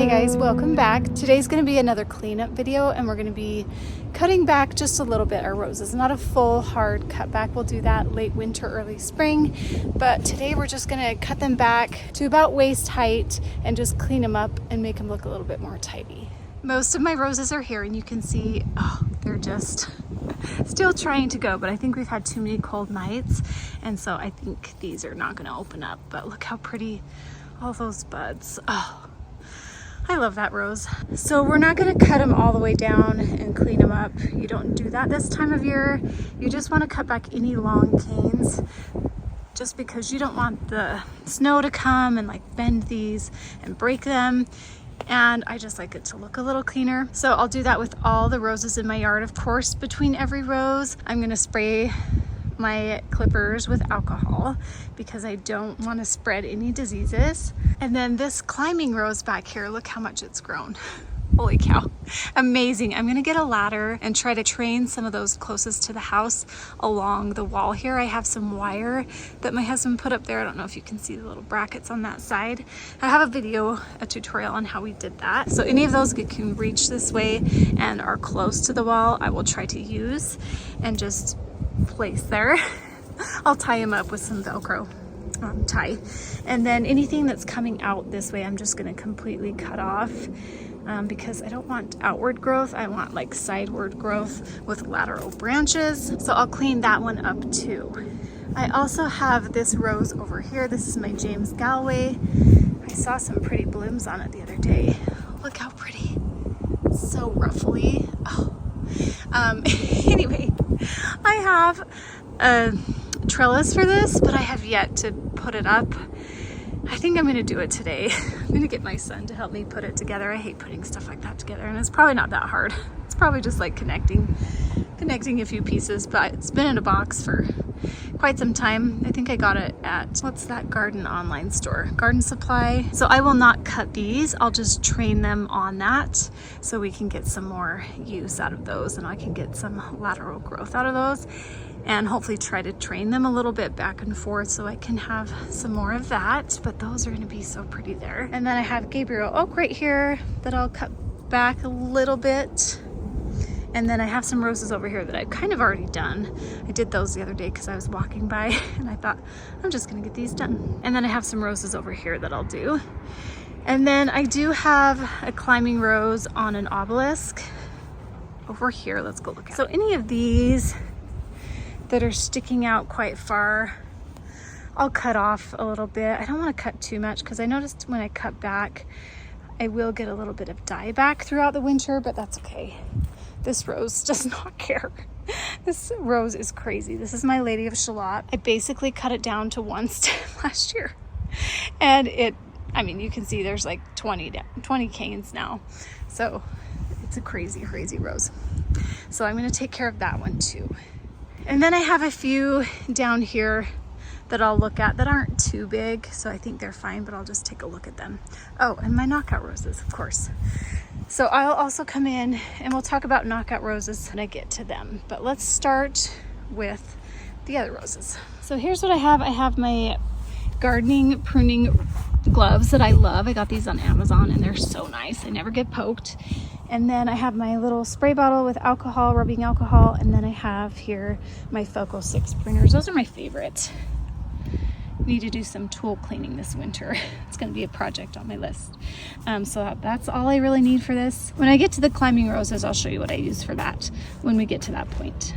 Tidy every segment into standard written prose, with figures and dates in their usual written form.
Hey guys, welcome back. Today's going to be another cleanup video and we're going to be cutting back just a little bit our roses. Not a full hard cut back. We'll do that late winter, early spring. But today we're just going to cut them back to about waist height and just clean them up and make them look a little bit more tidy. Most of my roses are here and you can see, they're just still trying to go, but I think we've had too many cold nights and so I think these are not going to open up. But look how pretty all those buds. I love that rose. So we're not going to cut them all the way down and clean them up. You don't do that this time of year. You just want to cut back any long canes just because you don't want the snow to come and like bend these and break them. And I just like it to look a little cleaner. So I'll do that with all the roses in my yard. Of course, between every rose, I'm going to spray my clippers with alcohol because I don't want to spread any diseases. And then this climbing rose back here, look how much it's grown. Holy cow, amazing. I'm gonna get a ladder and try to train some of those closest to the house along the wall here. I have some wire that my husband put up there. I don't know if you can see the little brackets on that side. I have a tutorial on how we did that. So any of those that can reach this way and are close to the wall, I will try to use and just place there. I'll tie them up with some Velcro tie. And then anything that's coming out this way, I'm just going to completely cut off because I don't want outward growth. I want like sideward growth with lateral branches. So I'll clean that one up too. I also have this rose over here. This is my James Galway. I saw some pretty blooms on it the other day. Look how pretty. It's so ruffly. Anyway, I have a trellis for this, but I have yet to put it up. I think I'm going to do it today. I'm going to get my son to help me put it together. I hate putting stuff like that together, and it's probably not that hard. It's probably just like connecting a few pieces, but it's been in a box for quite some time. I think I got it at, what's that Garden online store? Garden Supply. So I will not cut these. I'll just train them on that so we can get some more use out of those and I can get some lateral growth out of those and hopefully try to train them a little bit back and forth so I can have some more of that. But those are going to be so pretty there. And then I have Gabriel Oak right here that I'll cut back a little bit. And then I have some roses over here that I've kind of already done. I did those the other day because I was walking by and I thought, I'm just gonna get these done. And then I have some roses over here that I'll do. And then I do have a climbing rose on an obelisk over here. Let's go look at it. So any of these that are sticking out quite far, I'll cut off a little bit. I don't want to cut too much because I noticed when I cut back, I will get a little bit of dieback throughout the winter, but that's okay. This rose does not care. This rose is crazy. This is my Lady of Shalott. I basically cut it down to one stem last year. And you can see there's like 20 canes now. So it's a crazy, crazy rose. So I'm going to take care of that one too. And then I have a few down here that I'll look at that aren't too big. So I think they're fine, but I'll just take a look at them. Oh, and my knockout roses, of course. So I'll also come in and we'll talk about knockout roses when I get to them. But let's start with the other roses. So here's what I have. I have my gardening pruning gloves that I love. I got these on Amazon and they're so nice. They never get poked. And then I have my little spray bottle with alcohol, rubbing alcohol. And then I have here my Felco 6 pruners. Those are my favorite. Need to do some tool cleaning this winter. It's going to be a project on my list. So that's all I really need for this. When I get to the climbing roses, I'll show you what I use for that when we get to that point.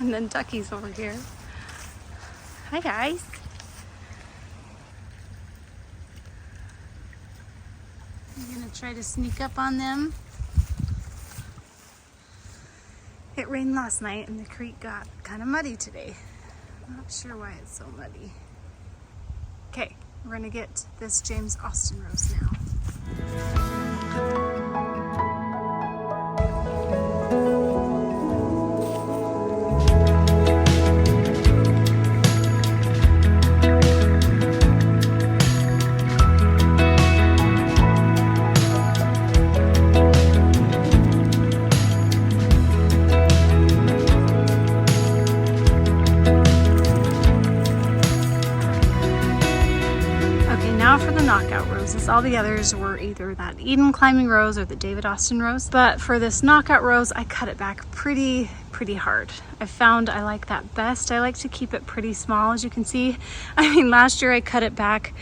And then Ducky's over here. Hi guys. I'm gonna try to sneak up on them. It rained last night and the creek got kind of muddy today. I'm not sure why it's so muddy. Okay, we're gonna get this James Austin rose now. Knockout roses. All the others were either that Eden climbing rose or the David Austin rose, but for this knockout rose I cut it back pretty hard. I found I like that best. I like to keep it pretty small, as you can see. I mean, last year I cut it back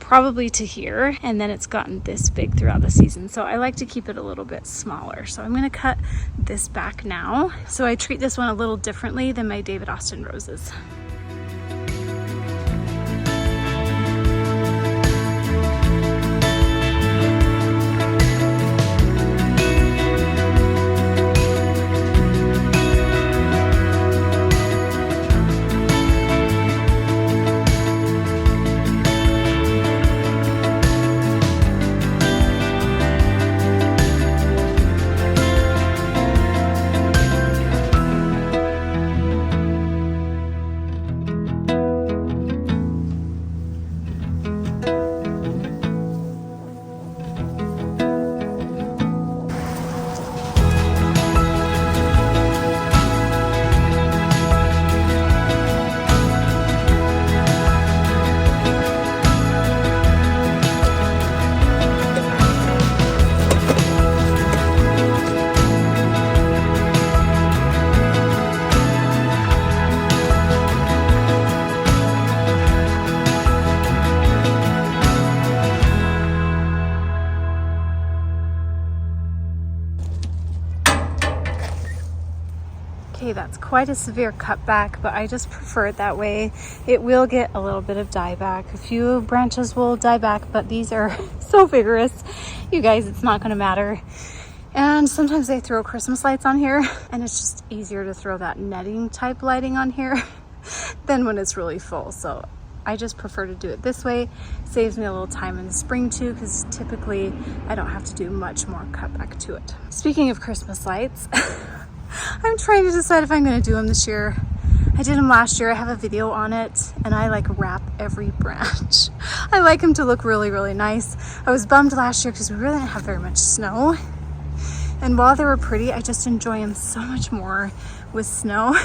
probably to here, and then it's gotten this big throughout the season, so I like to keep it a little bit smaller. So I'm going to cut this back now. So I treat this one a little differently than my David Austin roses. Okay, that's quite a severe cutback, but I just prefer it that way. It will get a little bit of dieback. A few branches will die back, but these are so vigorous. You guys, it's not gonna matter. And sometimes they throw Christmas lights on here, and it's just easier to throw that netting type lighting on here than when it's really full. So I just prefer to do it this way. Saves me a little time in the spring too, because typically I don't have to do much more cutback to it. Speaking of Christmas lights, I'm trying to decide if I'm going to do them this year. I did them last year. I have a video on it, and I like wrap every branch. I like them to look really nice. I was bummed last year because we really didn't have very much snow. And while they were pretty, I just enjoy them so much more with snow,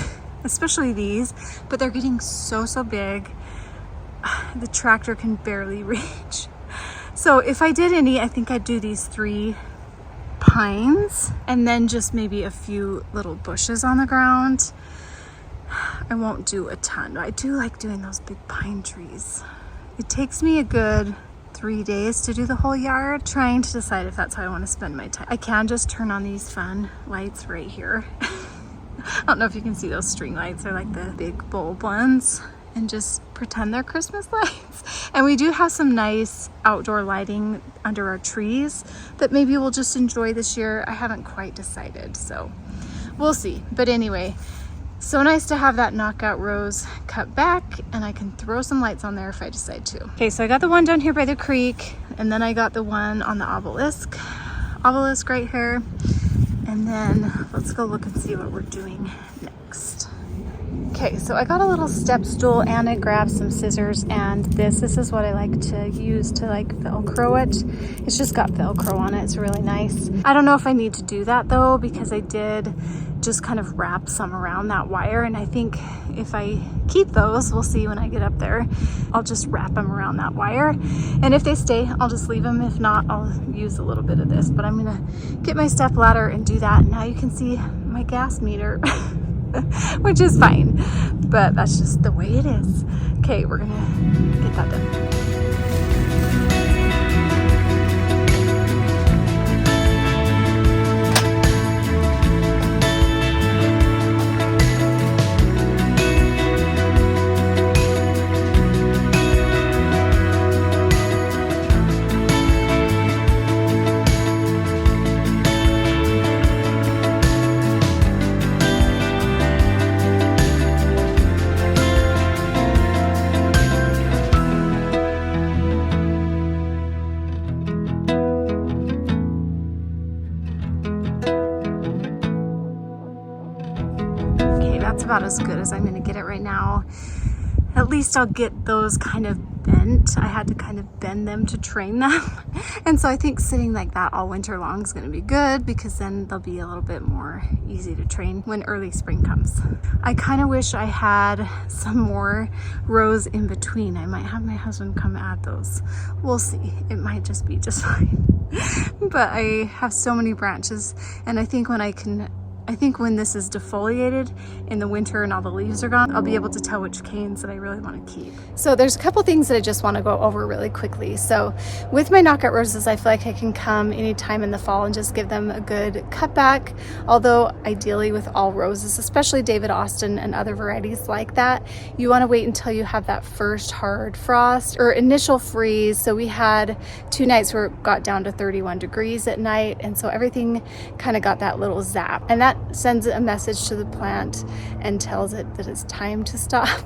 especially these. But they're getting so big. The tractor can barely reach. So if I did any, I think I'd do these 3 pines and then just maybe a few little bushes on the ground. I won't do a ton. I do like doing those big pine trees. It takes me a good 3 days to do the whole yard, trying to decide if that's how I want to spend my time. I can just turn on these fun lights right here. I don't know if you can see those string lights. They're like the big bulb ones, and just pretend they're Christmas lights. And we do have some nice outdoor lighting under our trees that maybe we'll just enjoy this year. I haven't quite decided, so we'll see. But anyway, so nice to have that knockout rose cut back, and I can throw some lights on there if I decide to. Okay, so I got the one down here by the creek, and then I got the one on the obelisk right here. And then let's go look and see what we're doing next. Okay, so I got a little step stool, and I grabbed some scissors, and this is what I like to use to like Velcro it. It's just got Velcro on it. It's really nice. I don't know if I need to do that though, because I did just kind of wrap some around that wire, and I think if I keep those, we'll see when I get up there, I'll just wrap them around that wire, and if they stay, I'll just leave them. If not, I'll use a little bit of this, but I'm gonna get my step ladder and do that. Now you can see my gas meter. Which is fine, but that's just the way it is. Okay, we're gonna get that done. that's about as good as I'm going to get it right now. At least I'll get those kind of bent. I had to kind of bend them to train them. And so I think sitting like that all winter long is going to be good, because then they'll be a little bit more easy to train when early spring comes. I kind of wish I had some more rows in between. I might have my husband come add those. We'll see. It might just be just fine. But I have so many branches, and I think when this is defoliated in the winter and all the leaves are gone, I'll be able to tell which canes that I really want to keep. So there's a couple things that I just want to go over really quickly. So with my knockout roses, I feel like I can come anytime in the fall and just give them a good cutback. Although ideally with all roses, especially David Austin and other varieties like that, you want to wait until you have that first hard frost or initial freeze. So we had 2 nights where it got down to 31 degrees at night. And so everything kind of got that little zap. And that sends a message to the plant and tells it that it's time to stop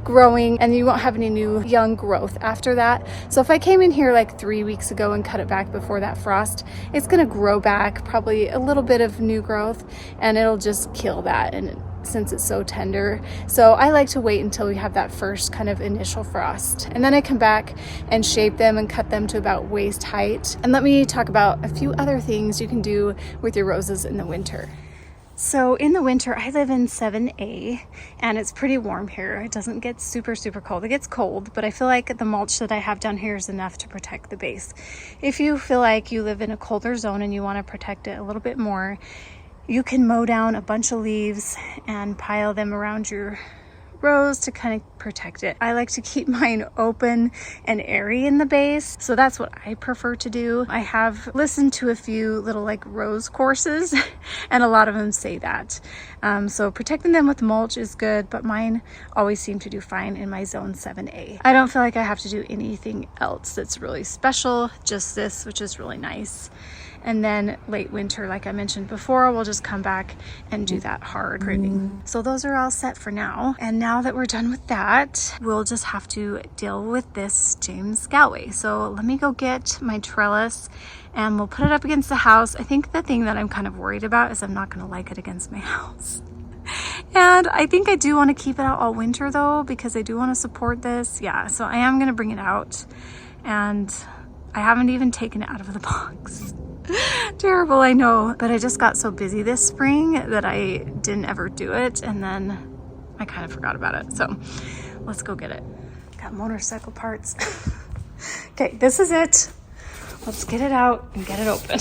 growing, and you won't have any new young growth after that. So if I came in here like 3 weeks ago and cut it back before that frost, it's going to grow back probably a little bit of new growth, and it'll just kill that, and since it's so tender. So I like to wait until we have that first kind of initial frost, and then I come back and shape them and cut them to about waist height. And let me talk about a few other things you can do with your roses in the winter. So in the winter, I live in 7A, and it's pretty warm here. It doesn't get super cold. It gets cold, but I feel like the mulch that I have down here is enough to protect the base. If you feel like you live in a colder zone and you want to protect it a little bit more, you can mow down a bunch of leaves and pile them around your rows to kind of protect it. I like to keep mine open and airy in the base, so that's what I prefer to do. I have listened to a few little like rose courses and a lot of them say that. So protecting them with mulch is good, but mine always seem to do fine in my zone 7A. I don't feel like I have to do anything else that's really special, just this, which is really nice. And then late winter, like I mentioned before, we'll just come back and do that hard pruning. So those are all set for now. And now that we're done with that, we'll just have to deal with this James Galway. So let me go get my trellis and we'll put it up against the house. I think the thing that I'm kind of worried about is I'm not going to like it against my house. And I think I do want to keep it out all winter though, because I do want to support this. Yeah, so I am going to bring it out, and I haven't even taken it out of the box. Terrible, I know, but I just got so busy this spring that I didn't ever do it, and then I kind of forgot about it. So let's go get it. Got motorcycle parts. Okay, this is it. Let's get it out and get it open.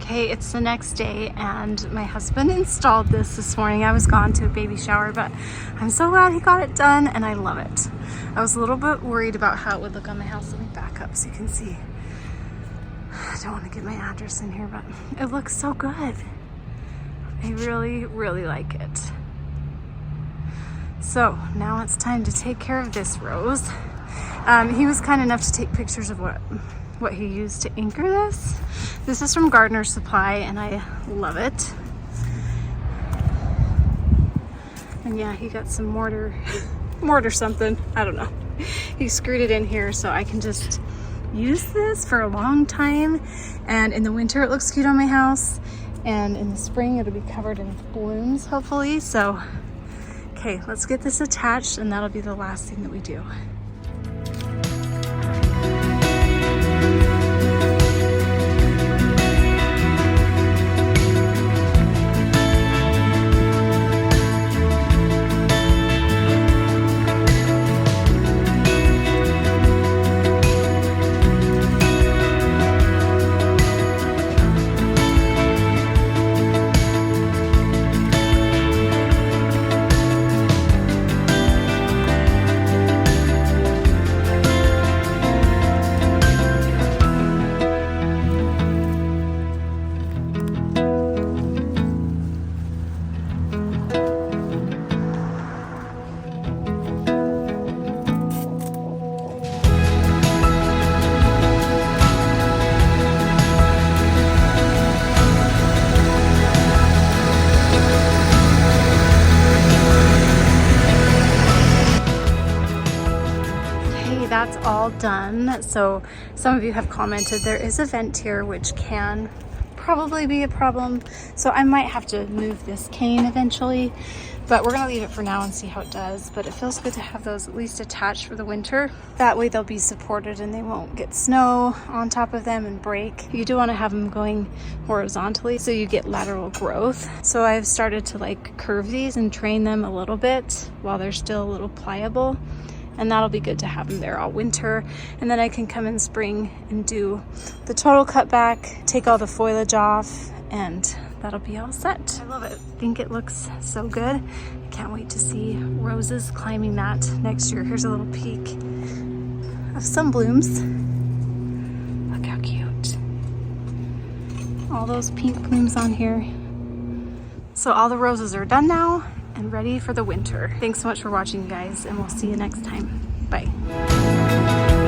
Okay, it's the next day and my husband installed this morning. I was gone to a baby shower, but I'm so glad he got it done and I love it. I was a little bit worried about how it would look on my house. Let me back up so you can see. I don't want to get my address in here, but it looks so good. I really like it. So now it's time to take care of this rose. He was kind enough to take pictures of what he used to anchor this. This is from Gardner Supply and I love it. And yeah, he got some mortar something, I don't know. He screwed it in here so I can just use this for a long time. And in the winter it looks cute on my house, and in the spring it'll be covered in blooms hopefully. So okay, let's get this attached and that'll be the last thing that we do. done. So some of you have commented there is a vent here, which can probably be a problem. So I might have to move this cane eventually, but we're gonna leave it for now and see how it does. But it feels good to have those at least attached for the winter. That way they'll be supported and they won't get snow on top of them and break. You do want to have them going horizontally so you get lateral growth. So I've started to like curve these and train them a little bit while they're still a little pliable. And that'll be good to have them there all winter. And then I can come in spring and do the total cutback, take all the foliage off, and that'll be all set. I love it. I think it looks so good. I can't wait to see roses climbing that next year. Here's a little peek of some blooms. Look how cute. All those pink blooms on here. So all the roses are done now and ready for the winter. Thanks so much for watching, guys, and we'll see you next time. Bye.